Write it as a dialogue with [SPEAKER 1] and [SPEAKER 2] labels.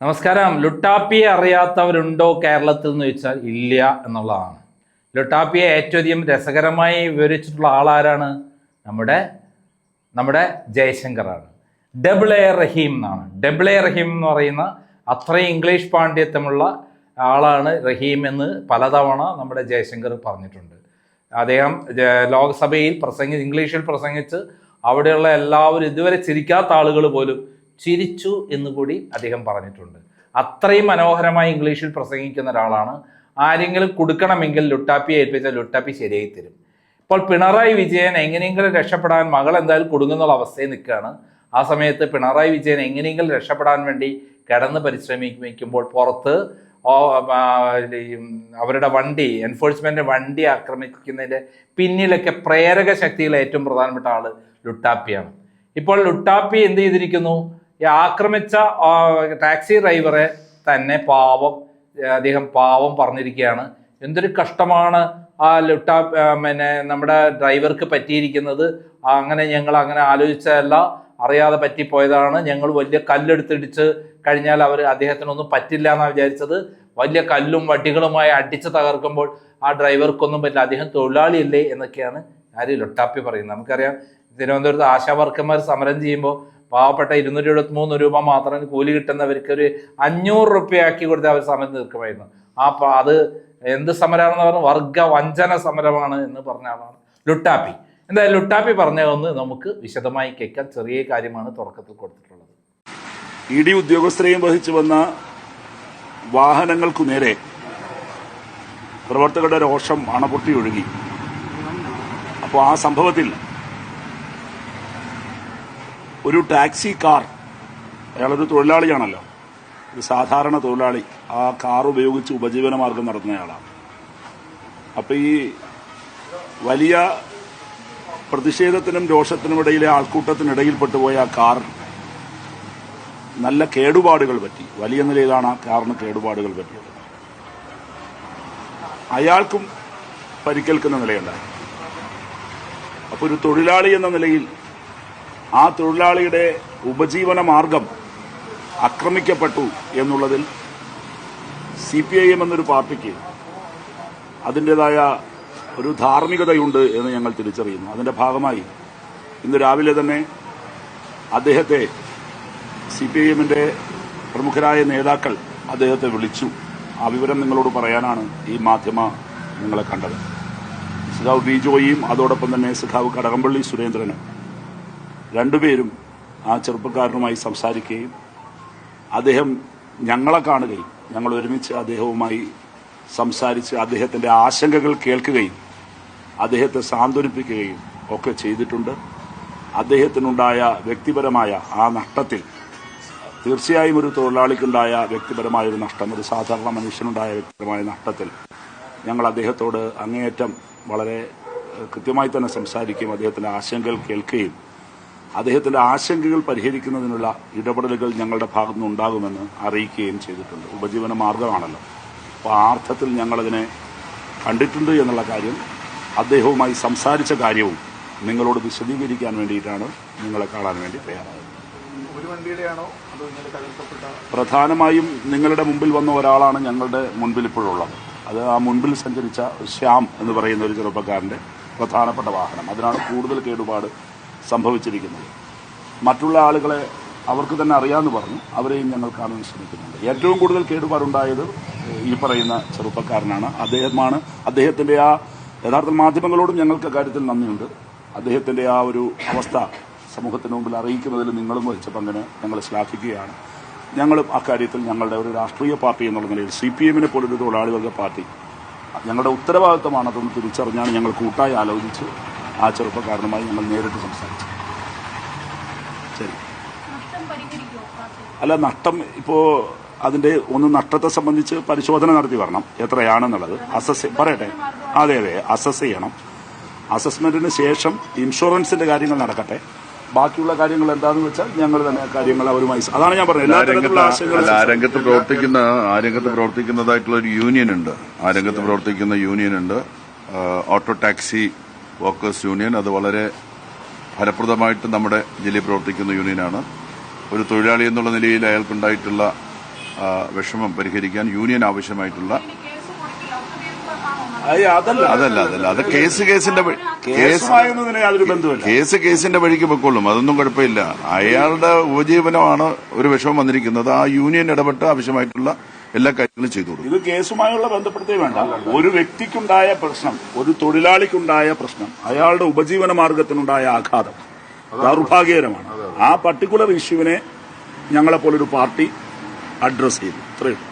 [SPEAKER 1] നമസ്കാരം. ലുട്ടാപ്പിയെ അറിയാത്തവരുണ്ടോ കേരളത്തിൽ എന്ന് ചോദിച്ചാൽ ഇല്ല എന്നുള്ളതാണ്. ലുട്ടാപ്പിയെ ഏറ്റവും അധികം രസകരമായി വിവരിച്ചിട്ടുള്ള ആളാരാണ്? നമ്മുടെ നമ്മുടെ ജയശങ്കറാണ്. ഡബിൾ എ റഹീം എന്നാണ്. ഡബിൾ എ റഹീം എന്ന് പറയുന്ന അത്രയും ഇംഗ്ലീഷ് പാണ്ഡിത്യമുള്ള ആളാണ് റഹീം എന്ന് പലതവണ നമ്മുടെ ജയശങ്കർ പറഞ്ഞിട്ടുണ്ട്. അദ്ദേഹം ലോക്സഭയിൽ ഇംഗ്ലീഷിൽ പ്രസംഗിച്ച് അവിടെയുള്ള എല്ലാവരും ഇതുവരെ ചിരിക്കാത്ത ആളുകൾ പോലും ചിരിച്ചു എന്നുകൂടി അദ്ദേഹം പറഞ്ഞിട്ടുണ്ട്. അത്രയും മനോഹരമായി ഇംഗ്ലീഷിൽ പ്രസംഗിക്കുന്ന ഒരാളാണ്. ആരെങ്കിലും കൊടുക്കണമെങ്കിൽ ലുട്ടാപ്പിയെ ഏൽപ്പിച്ചാൽ ലുട്ടാപ്പി ശരിയായി തരും. ഇപ്പോൾ പിണറായി വിജയൻ എങ്ങനെയെങ്കിലും രക്ഷപ്പെടാൻ, മകൾ എന്തായാലും കുടുങ്ങുന്നുള്ള അവസ്ഥയിൽ നിൽക്കുകയാണ്. ആ സമയത്ത് പിണറായി വിജയൻ എങ്ങനെയെങ്കിലും രക്ഷപ്പെടാൻ വേണ്ടി കിടന്ന് പരിശ്രമിക്കുമ്പോൾ പുറത്ത് അവരുടെ വണ്ടി, എൻഫോഴ്സ്മെന്റ് വണ്ടി ആക്രമിക്കുന്നതിൻ്റെ പിന്നിലൊക്കെ പ്രേരക ശക്തിയിലെ ഏറ്റവും പ്രധാനപ്പെട്ട ആള് ലുട്ടാപ്പിയാണ്. ഇപ്പോൾ ലുട്ടാപ്പി എന്ത് ചെയ്തിരിക്കുന്നു? ഈ ആക്രമിച്ച ടാക്സി ഡ്രൈവറെ തന്നെ അദ്ദേഹം പാവം പറഞ്ഞിരിക്കുകയാണ്. എന്തൊരു കഷ്ടമാണ് ആ നമ്മുടെ ഡ്രൈവർക്ക് പറ്റിയിരിക്കുന്നത്. ഞങ്ങൾ അങ്ങനെ ആലോചിച്ചതല്ല, അറിയാതെ പറ്റിപ്പോയതാണ്. ഞങ്ങൾ വലിയ കല്ലെടുത്തിടിച്ച് കഴിഞ്ഞാൽ അദ്ദേഹത്തിനൊന്നും പറ്റില്ല എന്നാണ് വിചാരിച്ചത്. വലിയ കല്ലും വട്ടികളുമായി അടിച്ച് തകർക്കുമ്പോൾ ആ ഡ്രൈവർക്കൊന്നും പറ്റില്ല, അദ്ദേഹം തൊഴിലാളിയല്ലേ എന്നൊക്കെയാണ് ലുട്ടാപ്പി പറയുന്നത്. നമുക്കറിയാം, തിരുവനന്തപുരത്ത് ആശാ വർക്കർമാർ സമരം ചെയ്യുമ്പോൾ പാവപ്പെട്ട 273 രൂപ മാത്രം കൂലി കിട്ടുന്നവർക്ക് ഒരു 500 രൂപയാക്കി കൊടുത്ത് അവർ സമരം തീർക്കുമായിരുന്നു. അത് എന്ത് സമരമാണെന്ന് പറഞ്ഞാൽ വർഗ വഞ്ചന സമരമാണ് എന്ന് പറഞ്ഞ ആളാണ് ലുട്ടാപ്പി. എന്തായാലും ലുട്ടാപ്പി പറഞ്ഞതൊന്ന് നമുക്ക് വിശദമായി കേൾക്കാൻ. ചെറിയ കാര്യമാണ് തുടക്കത്തിൽ കൊടുത്തിട്ടുള്ളത്.
[SPEAKER 2] ഇ ഡി ഉദ്യോഗസ്ഥരെയും വഹിച്ചു വന്ന വാഹനങ്ങൾക്കു നേരെ പ്രവർത്തകരുടെ രോഷം അണപൊട്ടി ഒഴുകി. അപ്പോൾ ആ സംഭവത്തിൽ ഒരു ടാക്സി കാർ, അയാളൊരു തൊഴിലാളിയാണല്ലോ, ഒരു സാധാരണ തൊഴിലാളി, ആ കാർ ഉപയോഗിച്ച് ഉപജീവന മാർഗം നടത്തുന്നയാളാണ്. അപ്പൊ ഈ വലിയ പ്രതിഷേധത്തിനും രോഷത്തിനുമിടയിലെ ആൾക്കൂട്ടത്തിനിടയിൽപ്പെട്ടുപോയ ആ കാർ നല്ല കേടുപാടുകൾ പറ്റി. വലിയ നിലയിലാണ് ആ കാറിന് കേടുപാടുകൾ പറ്റിയത്. അയാൾക്കും പരിക്കേൽക്കുന്ന നിലയുണ്ടായി. അപ്പൊ ഒരു തൊഴിലാളി എന്ന നിലയിൽ ആ തൊഴിലാളിയുടെ ഉപജീവന മാർഗം ആക്രമിക്കപ്പെട്ടു എന്നുള്ളതിൽ CPIM എന്നൊരു പാർട്ടിക്ക് അതിൻ്റെതായ ഒരു ധാർമ്മികതയുണ്ട് എന്ന് ഞങ്ങൾ തിരിച്ചറിയുന്നു. അതിന്റെ ഭാഗമായി ഇന്ന് രാവിലെ തന്നെ അദ്ദേഹത്തെ, CPIMന്റെ പ്രമുഖരായ നേതാക്കൾ അദ്ദേഹത്തെ വിളിച്ചു. ആ വിവരം നിങ്ങളോട് പറയാനാണ് ഈ മാധ്യമ നിങ്ങളെ കണ്ടത്. സഖാവ് ബിജോയും അതോടൊപ്പം തന്നെ സഖാവ് കടകംപള്ളി സുരേന്ദ്രനും രണ്ടുപേരും ആ ചെറുപ്പക്കാരനുമായി സംസാരിക്കുകയും അദ്ദേഹം ഞങ്ങളെ കാണുകയും ഞങ്ങൾ ഒരുമിച്ച് അദ്ദേഹവുമായി സംസാരിച്ച് അദ്ദേഹത്തിന്റെ ആശങ്കകൾ കേൾക്കുകയും അദ്ദേഹത്തെ സാന്ത്വനിപ്പിക്കുകയും ഒക്കെ ചെയ്തിട്ടുണ്ട്. അദ്ദേഹത്തിനുണ്ടായ വ്യക്തിപരമായ ആ നഷ്ടത്തിൽ, തീർച്ചയായും ഒരു തൊഴിലാളിക്കുണ്ടായ വ്യക്തിപരമായ ഒരു നഷ്ടം, ഒരു സാധാരണ മനുഷ്യനുണ്ടായ വ്യക്തിപരമായ നഷ്ടത്തിൽ ഞങ്ങൾ അദ്ദേഹത്തോട് അങ്ങേയറ്റം വളരെ കൃത്യമായി തന്നെ സംസാരിക്കുകയും അദ്ദേഹത്തിന്റെ ആശങ്കകൾ കേൾക്കുകയും അദ്ദേഹത്തിന്റെ ആശങ്കകൾ പരിഹരിക്കുന്നതിനുള്ള ഇടപെടലുകൾ ഞങ്ങളുടെ ഭാഗത്തുനിന്ന് ഉണ്ടാകുമെന്ന് അറിയിക്കുകയും ചെയ്തിട്ടുണ്ട്. ഉപജീവന മാർഗമാണല്ലോ. അപ്പോൾ ആ അർത്ഥത്തിൽ ഞങ്ങളതിനെ കണ്ടിട്ടുണ്ട് എന്നുള്ള കാര്യം, അദ്ദേഹവുമായി സംസാരിച്ച കാര്യവും നിങ്ങളോട് വിശദീകരിക്കാൻ വേണ്ടിയിട്ടാണ് നിങ്ങളെ കാണാൻ വേണ്ടി തയ്യാറായത്. പ്രധാനമായും നിങ്ങളുടെ മുമ്പിൽ വന്ന ഒരാളാണ് ഞങ്ങളുടെ മുൻപിൽ ഇപ്പോഴുള്ളത്. അത് ആ മുൻപിൽ സഞ്ചരിച്ച ശ്യാം എന്ന് പറയുന്ന ഒരു ചെറുപ്പക്കാരന്റെ പ്രധാനപ്പെട്ട വാഹനം. അതിനാണ് കൂടുതൽ കേടുപാട് സംഭവിച്ചിരിക്കുന്നത്. മറ്റുള്ള ആളുകളെ അവർക്ക് തന്നെ അറിയാമെന്ന് പറഞ്ഞു, അവരെയും ഞങ്ങൾ കാണാൻ ശ്രമിക്കുന്നുണ്ട്. ഏറ്റവും കൂടുതൽ കേടുപാടുണ്ടായത് ഈ പറയുന്ന ചെറുപ്പക്കാരനാണ്. അദ്ദേഹത്തിന്റെ ആ യഥാർത്ഥ മാധ്യമങ്ങളോടും ഞങ്ങൾക്ക് കാര്യത്തിൽ നന്ദിയുണ്ട്. അദ്ദേഹത്തിന്റെ ആ ഒരു അവസ്ഥ സമൂഹത്തിന് മുമ്പിൽ അറിയിക്കുന്നതിൽ നിങ്ങളും വഹിച്ച പങ്കിന് ഞങ്ങൾ ശ്ലാഘിക്കുകയാണ്. ഞങ്ങളും അക്കാര്യത്തിൽ ഞങ്ങളുടെ ഒരു രാഷ്ട്രീയ പാർട്ടി എന്നുള്ള നിലയിൽ CPIMനെ പോലൊരു തൊഴിലാളി വർഗ പാർട്ടി ഞങ്ങളുടെ ഉത്തരവാദിത്തമാണ്. അതൊന്ന് തിരിച്ചറിഞ്ഞാണ് ഞങ്ങൾ കൂട്ടായി ആലോചിച്ച് ആ ചെറുപ്പക്കാരനുമായി ഞങ്ങൾ നേരിട്ട് സംസാരിച്ചു. ശരി, അല്ല, നഷ്ടം ഇപ്പോൾ അതിന്റെ നഷ്ടത്തെ സംബന്ധിച്ച് പരിശോധന നടത്തി വരണം, എത്രയാണെന്നുള്ളത് പറയട്ടെ. അതെ, അസസ് ചെയ്യണം. അസസ്മെന്റിന് ശേഷം ഇൻഷുറൻസിന്റെ കാര്യങ്ങൾ നടക്കട്ടെ. ബാക്കിയുള്ള കാര്യങ്ങൾ എന്താണെന്ന് വെച്ചാൽ ഞങ്ങൾ തന്നെ കാര്യങ്ങൾ അവരുമായി, അതാണ് ഞാൻ പറഞ്ഞത്.
[SPEAKER 3] ആ രംഗത്ത് പ്രവർത്തിക്കുന്നതായിട്ടുള്ള ഒരു യൂണിയൻ ഉണ്ട്. ആ രംഗത്ത് പ്രവർത്തിക്കുന്ന യൂണിയൻ ഉണ്ട്, ഓട്ടോ ടാക്സി വർക്കേഴ്സ് യൂണിയൻ. അത് വളരെ ഫലപ്രദമായിട്ട് നമ്മുടെ ജില്ലയിൽ പ്രവർത്തിക്കുന്ന യൂണിയനാണ്. ഒരു തൊഴിലാളി എന്നുള്ള നിലയിൽ അയാൾക്കുണ്ടായിട്ടുള്ള വിഷമം പരിഹരിക്കാൻ യൂണിയൻ ആവശ്യമായിട്ടുള്ള
[SPEAKER 2] അതല്ല
[SPEAKER 3] അത് കേസിന്റെ
[SPEAKER 2] യാതൊരു ബന്ധമില്ല.
[SPEAKER 3] കേസിന്റെ വഴിക്ക് പൊക്കോളും, അതൊന്നും കുഴപ്പമില്ല. അയാളുടെ ഉപജീവനമാണ് ഒരു വിഷമം വന്നിരിക്കുന്നത്. ആ യൂണിയൻ ഇടപെട്ട് ആവശ്യമായിട്ടുള്ള എല്ലാ കാര്യങ്ങളും ചെയ്തു കൊടുക്കും.
[SPEAKER 2] ഇത് കേസുമായുള്ള ബന്ധപ്പെടുത്തേ വേണ്ട. ഒരു വ്യക്തിക്കുണ്ടായ പ്രശ്നം, ഒരു തൊഴിലാളിക്കുണ്ടായ പ്രശ്നം, അയാളുടെ ഉപജീവന മാർഗത്തിനുണ്ടായ ആഘാതം ദൗർഭാഗ്യകരമാണ്. ആ പർട്ടിക്കുലർ ഇഷ്യൂവിനെ ഞങ്ങളെപ്പോലൊരു പാർട്ടി അഡ്രസ് ചെയ്തു. ഇത്രയും